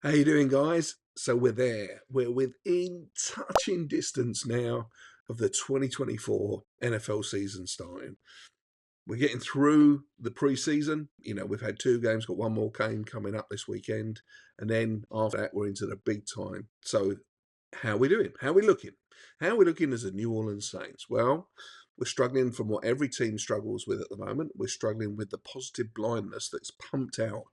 How you doing, guys? So we're there. We're within touching distance now of the 2024 NFL season starting. We're getting through the preseason. We've had two games, got one more game coming up this weekend, and then after that, we're into the big time. So, how are we doing? How are we looking? How are we looking as a New Orleans Saints? Well, we're struggling from what every team struggles with at the moment. We're struggling with the positive blindness that's pumped out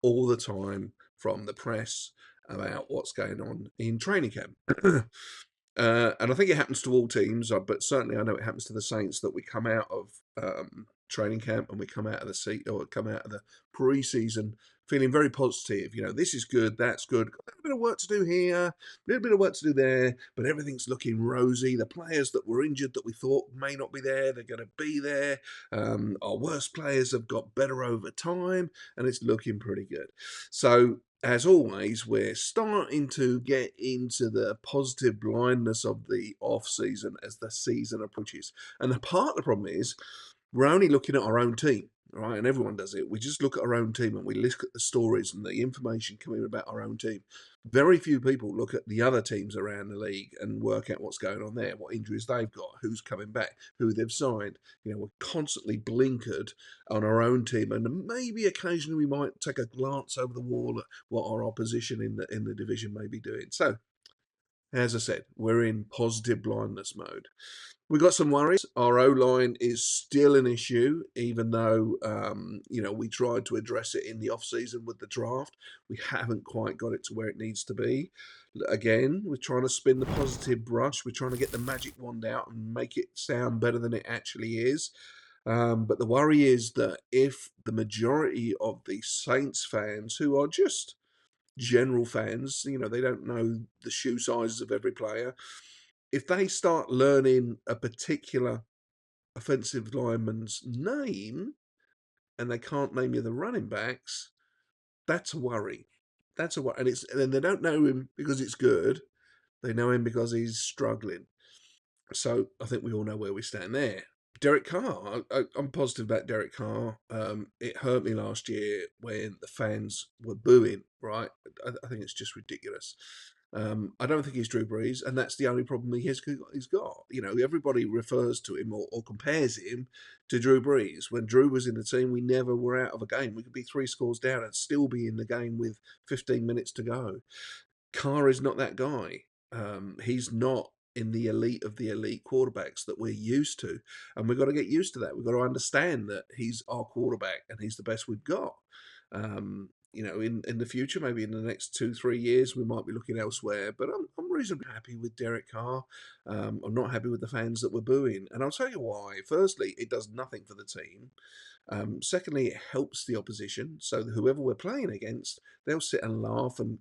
all the time from the press about what's going on in training camp. And I think it happens to all teams, but certainly I know it happens to the Saints that we come out of training camp and we come out of the seat or come out of the pre-season feeling very positive. This is good, that's good. Got a little bit of work to do here, a little bit of work to do there, but everything's looking rosy. The players that were injured that we thought may not be there, they're going to be there. Our worst players have got better over time, and it's looking pretty good. So as always, we're starting to get into the positive blindness of the off season as the season approaches. And the part of the problem is we're only looking at our own team, right? And everyone does it. We just look at our own team and we look at the stories and the information coming about our own team. Very few people look at the other teams around the league and work out what's going on there, what injuries they've got, who's coming back, who they've signed. We're constantly blinkered on our own team, and maybe occasionally we might take a glance over the wall at what our opposition in the division may be doing. So, as I said, we're in positive blindness mode. We've got some worries. Our O-line is still an issue, even though, we tried to address it in the off-season with the draft. We haven't quite got it to where it needs to be. Again, we're trying to spin the positive brush. We're trying to get the magic wand out and make it sound better than it actually is. But the worry is that if the majority of the Saints fans, who are just general fans, they don't know the shoe sizes of every player, if they start learning a particular offensive lineman's name and they can't name you the running backs, that's a worry. That's a worry. And they don't know him because it's good. They know him because he's struggling. So I think we all know where we stand there. Derek Carr, I'm positive about Derek Carr. It hurt me last year when the fans were booing, right? I think it's just ridiculous. I don't think he's Drew Brees, and that's the only problem he's got. Everybody refers to him or compares him to Drew Brees. When Drew was in the team, we never were out of a game. We could be 3 scores down and still be in the game with 15 minutes to go. Carr is not that guy. He's not in the elite of the elite quarterbacks that we're used to. And we've got to get used to that. We've got to understand that he's our quarterback and he's the best we've got. In the future, maybe in the next 2-3 years, we might be looking elsewhere. But I'm reasonably happy with Derek Carr. I'm not happy with the fans that were booing. And I'll tell you why. Firstly, it does nothing for the team. Secondly, it helps the opposition. So whoever we're playing against, they'll sit and laugh and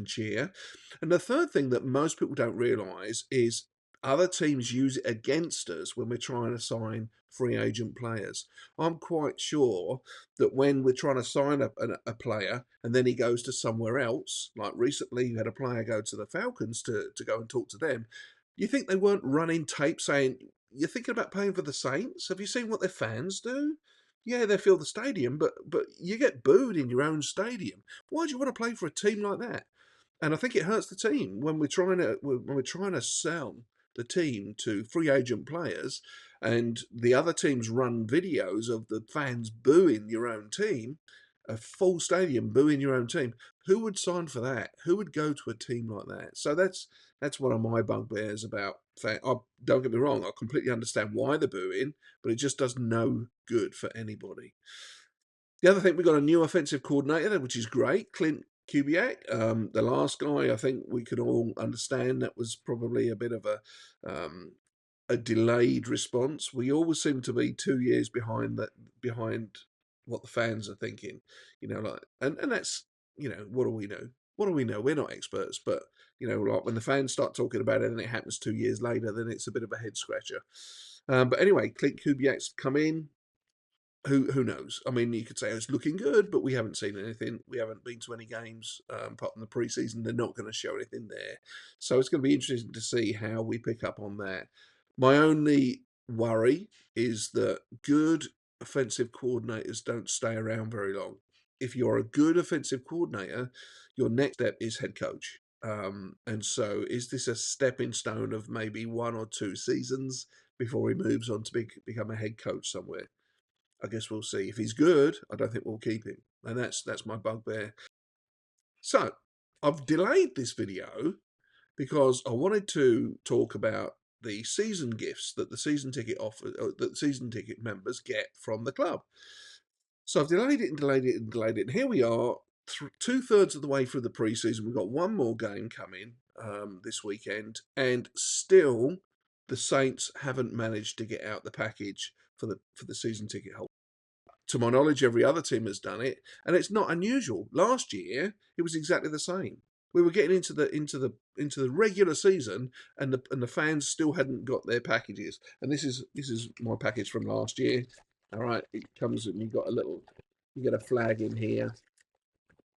cheer. And the third thing that most people don't realise is other teams use it against us when we're trying to sign free agent players. I'm quite sure that when we're trying to sign a player and then he goes to somewhere else, like recently you had a player go to the Falcons to go and talk to them, you think they weren't running tape saying, you're thinking about paying for the Saints? Have you seen what their fans do? Yeah, they fill the stadium, but you get booed in your own stadium. Why do you want to play for a team like that? And I think it hurts the team when we're trying to sell the team to free agent players, and the other teams run videos of the fans booing your own team, a full stadium booing your own team. Who would sign for that? Who would go to a team like that? So that's one of my bugbears about. Don't get me wrong, I completely understand why they're booing, but it just does no good for anybody. The other thing, we've got a new offensive coordinator, which is great, Clint Kubiak. The last guy, I think we could all understand that was probably a bit of a delayed response. We always seem to be 2 years behind what the fans are thinking, and that's what do we know? What do we know? We're not experts, but like when the fans start talking about it and it happens 2 years later, then it's a bit of a head scratcher. But anyway, Clint Kubiak's come in. Who knows? I mean, you could say it's looking good, but we haven't seen anything. We haven't been to any games apart from the preseason. They're not going to show anything there, so it's going to be interesting to see how we pick up on that. My only worry is that good offensive coordinators don't stay around very long. If you're a good offensive coordinator, your next step is head coach. And so is this a stepping stone of maybe 1 or 2 seasons before he moves on to become a head coach somewhere? I guess we'll see. If he's good, I don't think we'll keep him. And that's my bugbear. So I've delayed this video because I wanted to talk about the season gifts that the season ticket offer, that the season ticket members get from the club. So I've delayed it and delayed it and delayed it. And here we are, 2/3 of the way through the preseason. We've got one more game coming this weekend, and still the Saints haven't managed to get out the package for the season ticket holder. To my knowledge, every other team has done it, and it's not unusual. Last year, it was exactly the same. We were getting into the regular season, and the fans still hadn't got their packages. And this is my package from last year. All right, it comes and you get a flag in here.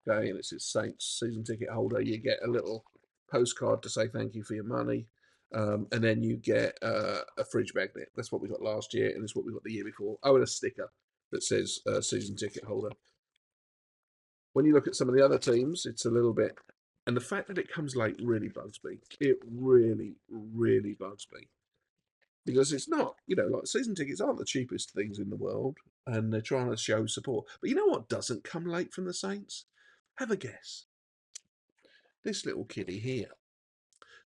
Okay, and it says Saints season ticket holder. You get a little postcard to say thank you for your money. And then you get a fridge magnet. That's what we got last year, and it's what we got the year before. Oh, and a sticker that says season ticket holder. When you look at some of the other teams, it's a little bit, and the fact that it comes late really bugs me. It really, really bugs me because it's not, like season tickets aren't the cheapest things in the world, and they're trying to show support. But you know what doesn't come late from the Saints? Have a guess. This little kiddie here.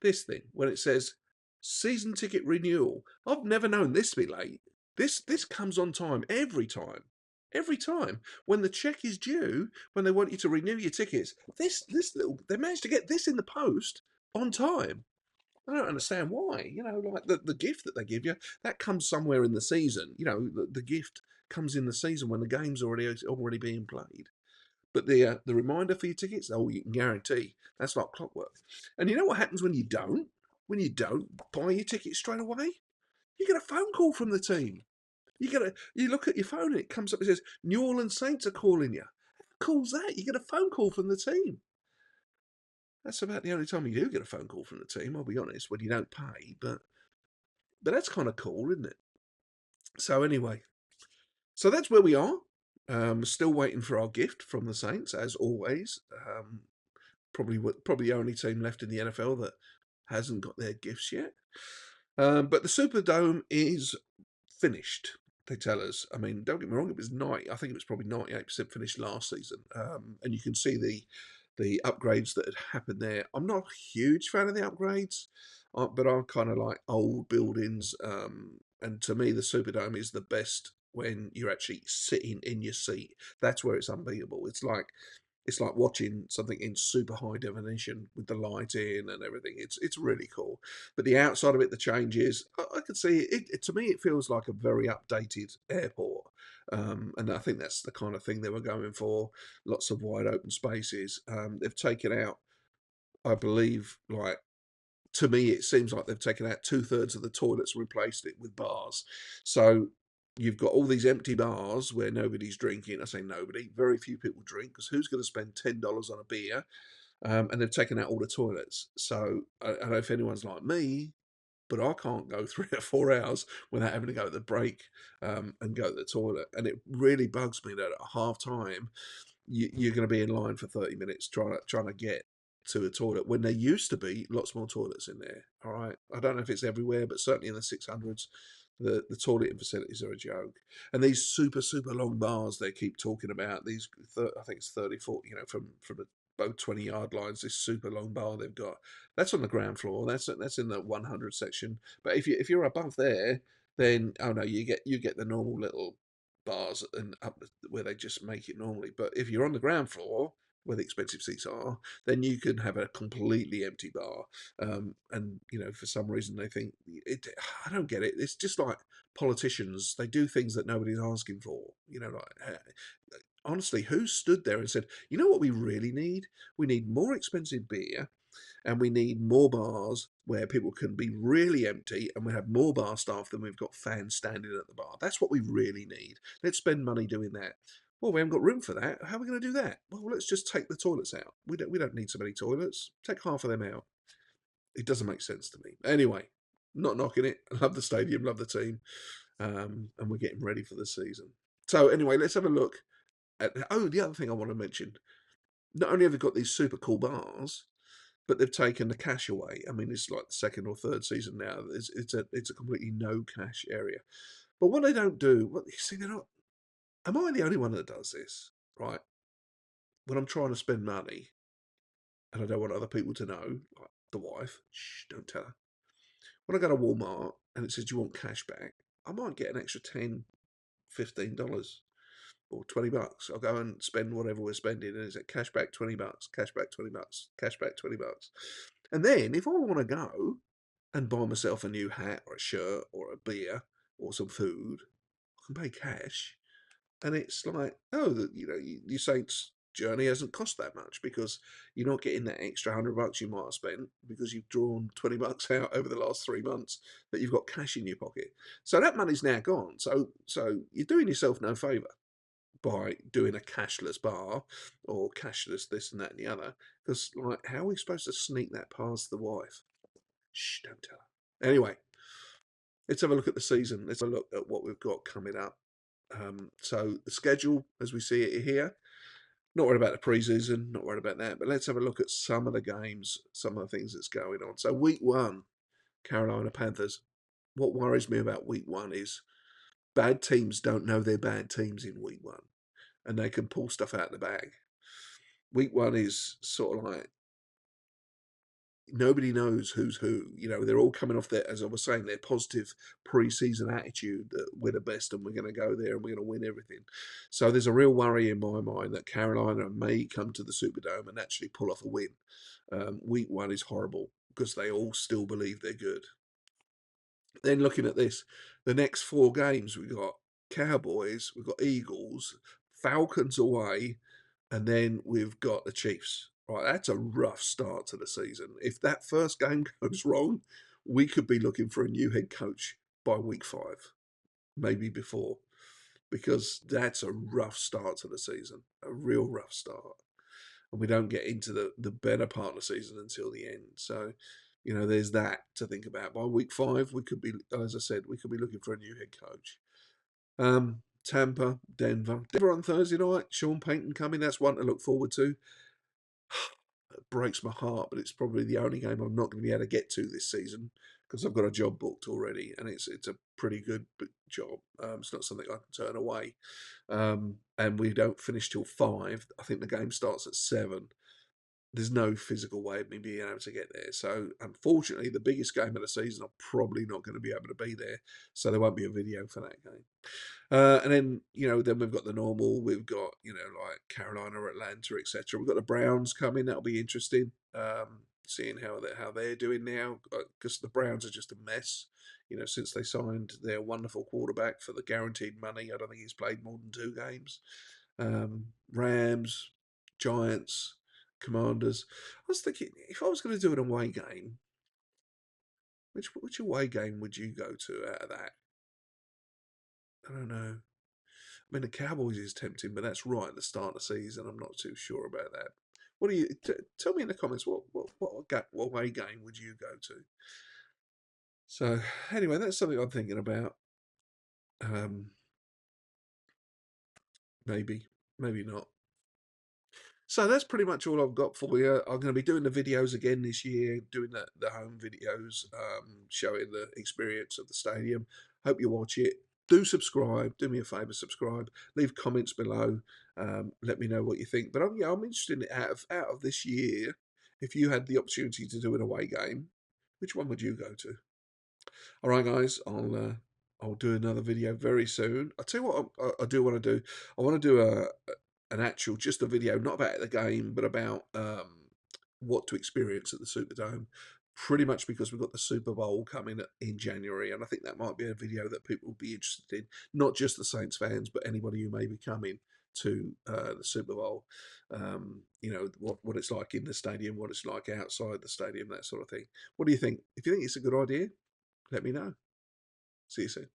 This thing, when it says season ticket renewal. I've never known this to be late. This comes on time every time. Every time. When the check is due, when they want you to renew your tickets, this little they managed to get this in the post on time. I don't understand why. Like the gift that they give you, that comes somewhere in the season. The gift comes in the season when the game's already being played. But the reminder for your tickets, oh, you can guarantee that's like clockwork. And you know what happens when you don't? When you don't buy your ticket straight away, you get a phone call from the team. You look at your phone and it comes up and says New Orleans Saints are calling you. How cool's that? You get a phone call from the team. That's about the only time you do get a phone call from the team. I'll be honest, when you don't pay, but that's kind of cool, isn't it? So anyway, so that's where we are. Still waiting for our gift from the Saints, as always. Probably the only team left in the NFL that hasn't got their gifts yet. But the Superdome is finished. They tell us. I mean, don't get me wrong. It was I think it was probably 98% finished last season, and you can see the upgrades that had happened there. I'm not a huge fan of the upgrades, but I'm kind of like old buildings. And to me, the Superdome is the best when you're actually sitting in your seat. That's where it's unbeatable. It's like watching something in super high definition with the lighting and everything. It's really cool. But the outside of it, the changes, I could see it. To me, it feels like a very updated airport. And I think that's the kind of thing they were going for. Lots of wide open spaces. They've taken out, I believe, like to me, it seems like they've taken out 2/3 of the toilets and replaced it with bars. So you've got all these empty bars where nobody's drinking. I say nobody, very few people drink because who's going to spend $10 on a beer? And they've taken out all the toilets. So I don't know if anyone's like me, but I can't go 3 or 4 hours without having to go to the break and go to the toilet. And it really bugs me that at half time, you're going to be in line for 30 minutes trying to get to a toilet when there used to be lots more toilets in there. All right. I don't know if it's everywhere, but certainly in the 600s, the toileting facilities are a joke. And these super, super long bars they keep talking about, I think it's 30, 40, from both 20-yard lines, this super long bar they've got. That's on the ground floor. That's in the 100 section. But if you're above there, then oh no, you get the normal little bars and up where they just make it normally. But if you're on the ground floor where the expensive seats are, then you can have a completely empty bar. And for some reason they think it. I don't get it. It's just like politicians. They do things that nobody's asking for. Honestly, who stood there and said, you know what we really need? We need more expensive beer and we need more bars where people can be really empty and we have more bar staff than we've got fans standing at the bar. That's what we really need. Let's spend money doing that. Well, we haven't got room for that. How are we going to do that? Well, let's just take the toilets out. We don't need so many toilets. Take half of them out. It doesn't make sense to me. Anyway, not knocking it. I love the stadium, love the team, and we're getting ready for the season. So anyway, let's have a look at. Oh, the other thing I want to mention. not only have they got these super cool bars, but they've taken the cash away. I mean, it's like the second or third season now. It's a completely no cash area. But what they don't do, what you see, they're not. Am I the only one that does this? Right? When I'm trying to spend money and I don't want other people to know, like the wife, shh, don't tell her. When I go to Walmart and it says, "Do you want cash back?" I might get an extra $10, $15 or $20. I'll go and spend whatever we're spending, and it's like cash back $20, cash back $20, cash back $20. And then if I want to go and buy myself a new hat or a shirt or a beer or some food, I can pay cash. And it's like, oh, your Saints journey hasn't cost that much because you're not getting that extra $100 you might have spent because you've drawn $20 out over the last 3 months that you've got cash in your pocket. So that money's now gone. So you're doing yourself no favour by doing a cashless bar or cashless this and that and the other. Because like, how are we supposed to sneak that past the wife? Shh, don't tell her. Anyway, let's have a look at the season. Let's have a look at what we've got coming up. So the schedule, as we see it here, not worried about the pre-season, not worried about that, but let's have a look at some of the games, some of the things that's going on. So week 1, Carolina Panthers. What worries me about week 1 is bad teams don't know they're bad teams in week 1, and they can pull stuff out of the bag. Week 1 is sort of like nobody knows who's who. They're all coming off their, as I was saying, their positive pre-season attitude that we're the best and we're going to go there and we're going to win everything. So there's a real worry in my mind that Carolina may come to the Superdome and actually pull off a win. Week 1 is horrible because they all still believe they're good. Then looking at this, the next 4 games we've got Cowboys, we've got Eagles, Falcons away, and then we've got the Chiefs. Right, that's a rough start to the season. If that first game goes wrong, we could be looking for a new head coach by week 5, maybe before, because that's a rough start to the season, a real rough start. And we don't get into the better part of the season until the end. So, there's that to think about. By week 5, we could be, as I said, we could be looking for a new head coach. Tampa, Denver on Thursday night. Sean Payton coming. That's one to look forward to. It breaks my heart, but it's probably the only game I'm not going to be able to get to this season because I've got a job booked already, and it's a pretty good job. It's not something I can turn away. And we don't finish till 5. I think the game starts at 7. There's no physical way of me being able to get there. So, unfortunately, the biggest game of the season, I'm probably not going to be able to be there. So, there won't be a video for that game. And then, then we've got the normal. We've got, like Carolina, Atlanta, etc. We've got the Browns coming. That'll be interesting. Seeing how they're doing now, because the Browns are just a mess. Since they signed their wonderful quarterback for the guaranteed money, I don't think he's played more than 2 games. Rams, Giants, Commanders. I was thinking, if I was going to do an away game, which away game would you go to out of that? I don't know. I mean, the Cowboys is tempting, but that's right at the start of the season. I'm not too sure about that. What do you tell me in the comments? What away game would you go to? So anyway, that's something I'm thinking about. Maybe, maybe not. So that's pretty much all I've got for you. I'm going to be doing the videos again this year, doing the home videos, showing the experience of the stadium. Hope you watch it. Do subscribe. Do me a favour, subscribe. Leave comments below. Let me know what you think. But I'm interested in out of this year, if you had the opportunity to do an away game, which one would you go to? All right, guys, I'll do another video very soon. I'll tell you what I do want to do. I want to do an actual, just a video, not about the game, but about what to experience at the Superdome. Pretty much because we've got the Super Bowl coming in January, and I think that might be a video that people will be interested in. Not just the Saints fans, but anybody who may be coming to the Super Bowl. What it's like in the stadium, what it's like outside the stadium, that sort of thing. What do you think? If you think it's a good idea, let me know. See you soon.